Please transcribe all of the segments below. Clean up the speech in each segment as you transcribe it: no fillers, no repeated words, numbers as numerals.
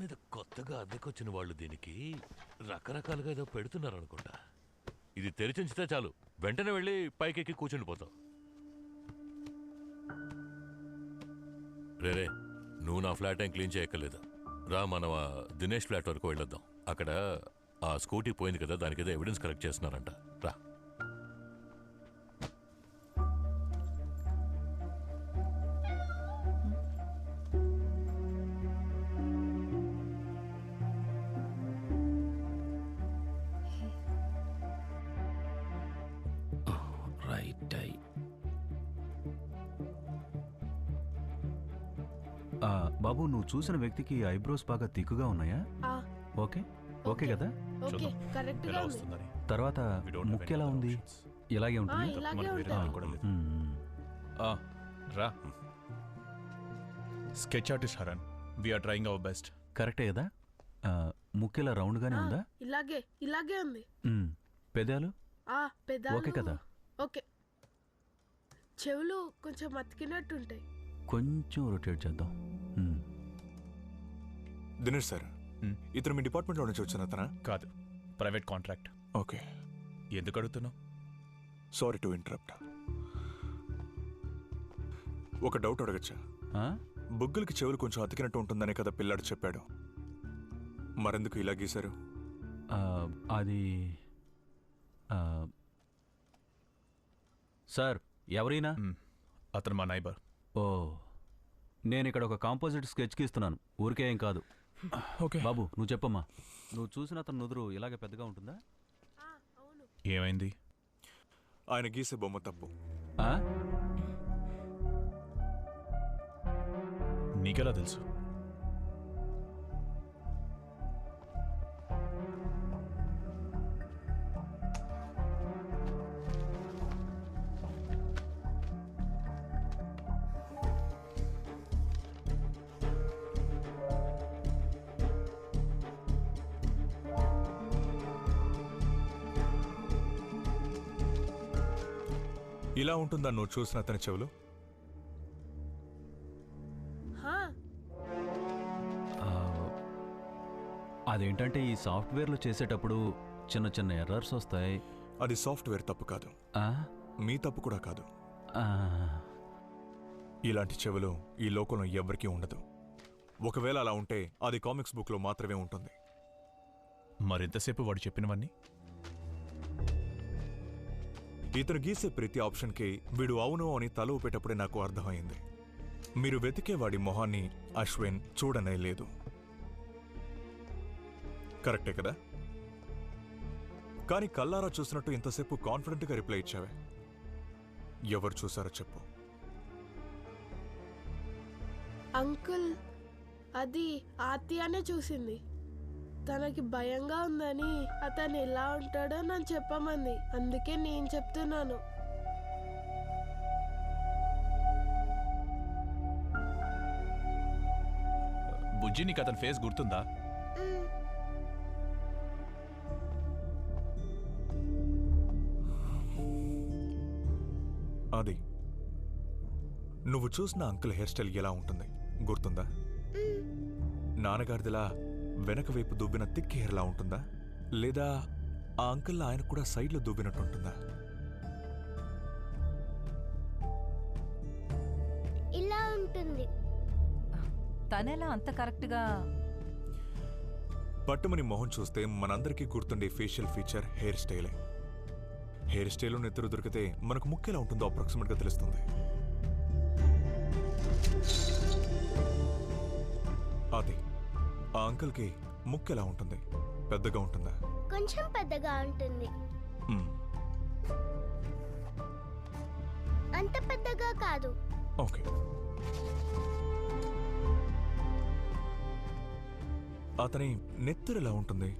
మీద కొత్తగా అద్దెకొచ్చిన వాళ్ళు దీనికి రకరకాలుగా ఏదో పెడుతున్నారు అనుకుంటా. ఇది తెరిచుంచితే చాలు, వెంటనే వెళ్ళి పైకెక్కి కూర్చుండిపోతావు. రేరే, నువ్వు నా ఫ్లాట్ ఏం క్లీన్ చేయక్కర్లేదు. రా, మనం దినేష్ ఫ్లాట్ వరకు వెళ్ళొద్దాం. అక్కడ ఆ స్కూటీ పోయింది కదా, దానికి ఏదో ఎవిడెన్స్ కలెక్ట్ చేస్తున్నారంట. రా. బాబు, నువ్వు చూసిన వ్యక్తికి ఐబ్రోస్ బాగా తిక్కుగా ఉన్నాయా? ఓకే ఓకే కదా. తర్వాత ముక్కు ఎలా ఉంది? ఇలాగే ఉంటుంది. రా. Sketch artist Haran, we are trying our best. కరెక్టే కదా. ముక్కు ఇలా రౌండ్ గానే ఉందా? ఇలాగే ఉంది. పెదాలు ఓకే కదా. ఓకే. చెవులు కొంచెం అతికినట్టుంటాయి. కొంచెం రొటేట్ చేద్దాం. దినేష్ సార్, ఇతను మీ డిపార్ట్మెంట్లో నుంచి వచ్చిన అతనా? కాదు, ప్రైవేట్ కాంట్రాక్ట్. ఓకే. ఎందుకు అడుగుతున్నావు? Sorry to interrupt. ఒక డౌట్ అడగచ్చా? బుగ్గలకి చెవులు కొంచెం అతికినట్టు ఉంటుందనే కదా పిల్లాడు చెప్పాడు. మరెందుకు ఇలా గీశారు? అది సార్, ఎవరైనా అతను మా నైబర్. ఓ, నేను ఇక్కడ ఒక కాంపోజిట్ స్కెచ్ గీస్తున్నాను, ఊరికే ఏం కాదు. ఓకే బాబు, నువ్వు చెప్పమ్మా. నువ్వు చూసిన అతను నుదురు ఇలాగే పెద్దగా ఉంటుందా? ఏమైంది? ఆయన గీసే బొమ్మ తప్పు. నీకెలా తెలుసు? ఇలా ఉంటుందా నువ్వు చూసిన అతని చెవులు? అదేంటంటే ఈ సాఫ్ట్వేర్లు చేసేటప్పుడు చిన్న చిన్న ఎర్రర్స్ వస్తాయి. అది సాఫ్ట్వేర్ తప్పు కాదు, మీ తప్పు కూడా కాదు. ఇలాంటి చెవులు ఈ లోకంలో ఎవ్వరికీ ఉండదు. ఒకవేళ అలా ఉంటే అది కామిక్స్ బుక్లో మాత్రమే ఉంటుంది. మరింతసేపు వాడు చెప్పినవన్నీ? ఇతను గీసే ప్రతి ఆప్షన్కి వీడు అవును అని తల ఊపేటప్పుడే నాకు అర్థమైంది. మీరు వెతికే వాడి మొహాన్ని అశ్విన్ చూడనే లేదు. కరెక్టే కదా? కానీ కల్లారా చూసినట్టు ఇంతసేపు కాన్ఫిడెంట్గా రిప్లై ఇచ్చావే. ఎవరు చూసారో చెప్పు. అంకుల్, అది ఆత్యానే చూసింది. తనకి భయంగా ఉందని అతను ఎలా ఉంటాడో నన్ను చెప్పమంది, అందుకే నేను చెప్తున్నాను. బుజ్జి, నీకు అతని ఫేస్ గుర్తుందా? అది నువ్వు చూసిన అంకుల్ హెయిర్ స్టైల్ ఎలా ఉంటుంది గుర్తుందా? నాన్నగారిదిలా వెనక వైపు దువ్విన థిక్ హెయిర్లా ఉంటుందా, లేదా ఆ అంకుల్ ఆయన కూడా సైడ్లో దువ్వినట్టు ఉంటుందా? ఇలా ఉంటుంది. తనెలా అంత కరెక్ట్గా? పట్టుమని మొహం చూస్తే మనందరికీ గుర్తుండే ఫేషియల్ ఫీచర్ హెయిర్ స్టైలే. హెయిర్ స్టైల్లో నెత్తురు దొరికితే మనకు ముక్కు ఎలా ఉంటుందో అప్రాక్సిమేట్గా తెలుస్తుంది. అది ఆ అంకుల్కి ముక్కు ఎలా ఉంటుంది? పెద్దగా ఉంటుందా? కొంచెం పెద్దగా ఉంటుంది. అంత పెద్దగా కాదు. ఓకే. అతని నెత్తురు ఎలా ఉంటుంది?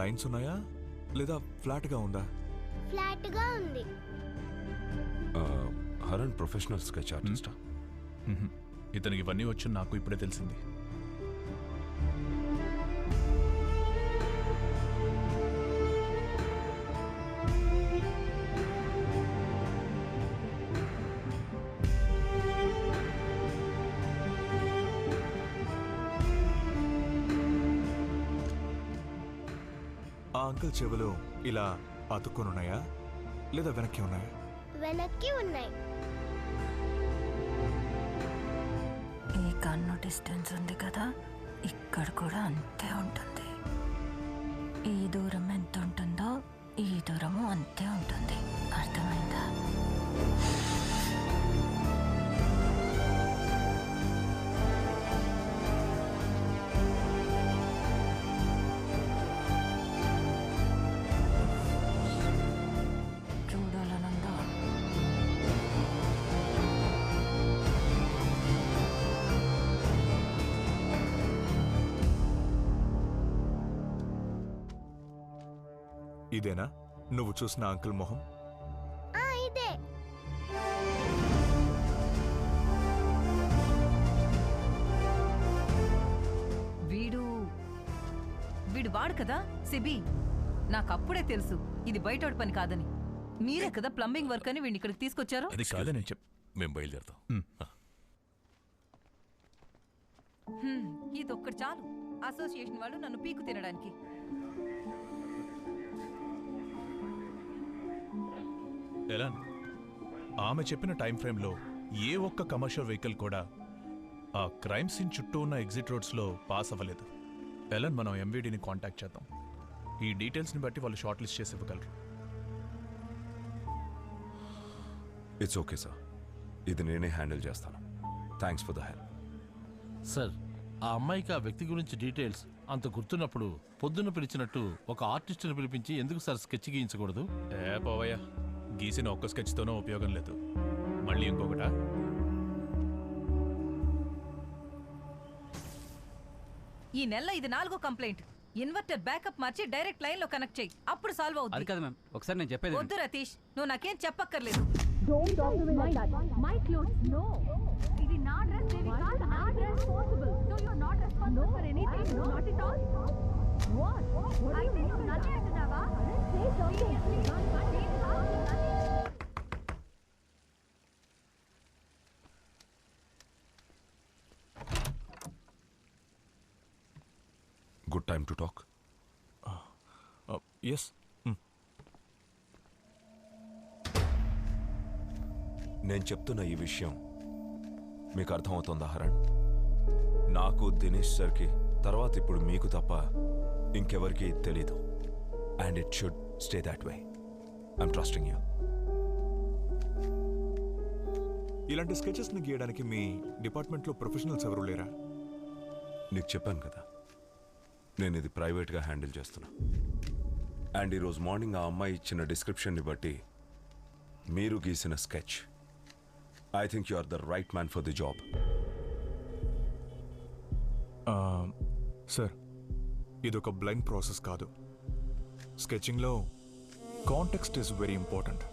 లైన్స్ ఉన్నాయా లేదా ఫ్లాట్గా ఉందా? ఫ్లాట్గా ఉంది. హరన్ ప్రొఫెషనల్ స్కెచ్ ఆర్టిస్టా? ఇతనికి ఇవన్నీ వచ్చి నాకు ఇప్పుడే తెలిసింది. అంకుల్ చెవులు ఇలా అతుక్కునున్నాయా లేదా వెనక్కి ఉన్నాయా? వెనక్కి ఉన్నాయి. ఈ కన్ను డిస్టెన్స్ ఉంది కదా, ఇక్కడ కూడా అంతే ఉంటుంది. ఈ దూరం ఎంత ఉంటుందో ఈ దూరము అంతే ఉంటుంది. అర్థమైందా? చూడాలనుందా? ఇదేనా నువ్వు చూసిన అంకుల్ మొహం? ఇదే. వీడు వాడు కదా సిబి. నాకప్పుడే తెలుసు ఇది బయటోడి పని కాదని. మీరే కదా ప్లంబింగ్ వర్క్ అని వీడిని ఇక్కడికి తీసుకొచ్చారు. అది కాదే నేను మేము బయలుదేరుతాం. ఇదొక్కటి చాలు అసోసియేషన్ వాళ్ళు నన్ను పీకు తినడానికి. ఎలాన్, ఆమె చెప్పిన టైం ఫ్రేమ్లో ఏ ఒక్క కమర్షియల్ వెహికల్ కూడా ఆ క్రైమ్ సీన్ చుట్టూ ఉన్న ఎగ్జిట్ రోడ్స్లో పాస్ అవ్వలేదు. ఎలాన్, మనం ఎంవీడీని కాంటాక్ట్ చేద్దాం. ఈ డీటెయిల్స్ని బట్టి వాళ్ళు షార్ట్ లిస్ట్ చేసి ఇవ్వగలరు. ఇట్స్ ఓకే సార్, ఇది నేనే హ్యాండిల్ చేస్తాను. Thanks for the help. Sir, ఆ అమ్మాయికి ఆ వ్యక్తి గురించి డీటెయిల్స్ అంత గుర్తున్నప్పుడు పొద్దున్న పిలిచినట్టు ఒక ఆర్టిస్ట్ని పిలిపించి ఎందుకు సార్ స్కెచ్ గీయించకూడదు? పోవయ్యా, గీసిన ఒక్క స్కెచ్తోనూ ఉపయోగం లేదు. మళ్ళీ ఇంకొకటా? ఈ నెల ఇది 4వ కంప్లైంట్. ఇన్వర్టర్ బ్యాకప్ మార్చి డైరెక్ట్ లైన్ లో కనెక్ట్ చేయి, అప్పుడు సాల్వ్ అది అవుతుంది. కాదు మ్యామ్, ఒకసారి నేను చెప్పేది వద్దు రతీష్, నువ్వు నాకేం చెప్పక్కర్లేదు. ఇది నా డ్రెస్, దేవి కాదు నా dress. Possible so you are not responsible for anything. Not at all. What అయితే నువ్వు నన్నే అంటున్నావా? Say something. Good time to talk. Yes. నేను చెప్తున్న ఈ విషయం మీకు అర్థమవుతుందా హరణ్? నాకు, దినేష్ సార్కి, తర్వాత ఇప్పుడు మీకు తప్ప ఇంకెవరికి తెలీదు. And it should stay that way. I'm trusting you. ఇలాంటి స్కెచెస్ని గీయడానికి మీ డిపార్ట్మెంట్లో ప్రొఫెషనల్స్ ఎవరు లేరా? నీకు చెప్పాను కదా, నేను ఇది ప్రైవేట్గా హ్యాండిల్ చేస్తున్నా. అండ్ ఈరోజు మార్నింగ్ ఆ అమ్మాయి ఇచ్చిన డిస్క్రిప్షన్ని బట్టి మీరు గీసిన sketch, I think you are the right man for the job. Sir, ఇదొక బ్లైండ్ ప్రాసెస్ కాదు. స్కెచింగ్లో context is very important.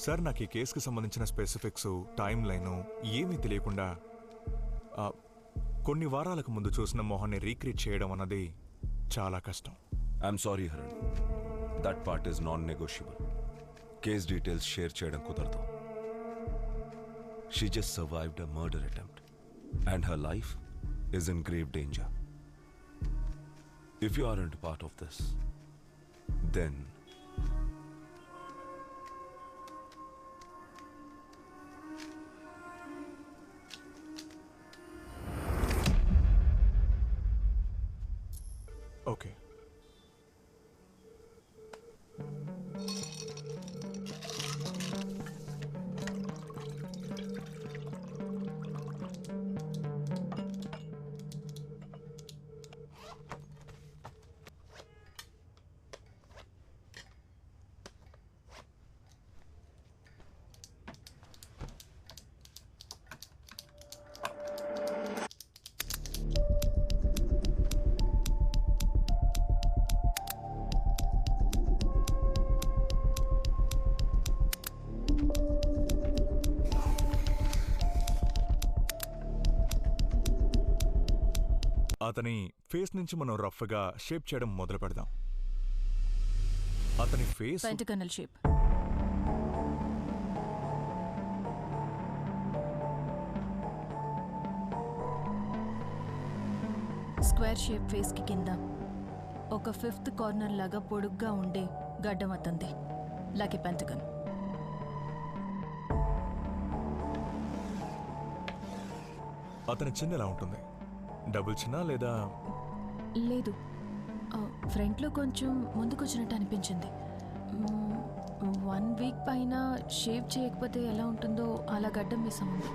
Sir, నాకు ఈ కేసుకి సంబంధించిన స్పెసిఫిక్స్, టైం లైను ఏమీ తెలియకుండా కొన్ని వారాలకు ముందు చూసిన మొహాన్ని రీక్రియేట్ చేయడం అన్నది చాలా కష్టం. I'm sorry Haran, that part is non negotiable. Case details share చేయడం కుదరదు. She just survived a murder attempt and her life is in grave danger. If you aren't part of this, then okay. అతని face నుంచి మనం రఫ్గా shape చేయడం మొదలు పెడదాం. అతని face pentagonal shape. Square shape face కి కింద ఒక ఫిఫ్త్ కార్నర్ లాగా పొడుగ్గా ఉండే గడ్డం అతంది, లక్కీ పెంటగన్. అతని చిన్న ఎలా ఉంటుంది? డబుల్ చిన్న లేదా? లేదు, ఫ్రంట్లో కొంచెం ముందుకొచ్చినట్టు అనిపించింది. 1 వీక్ పైన షేవ్ చేయకపోతే ఎలా ఉంటుందో అలా గడ్డం మిస్ అయింది.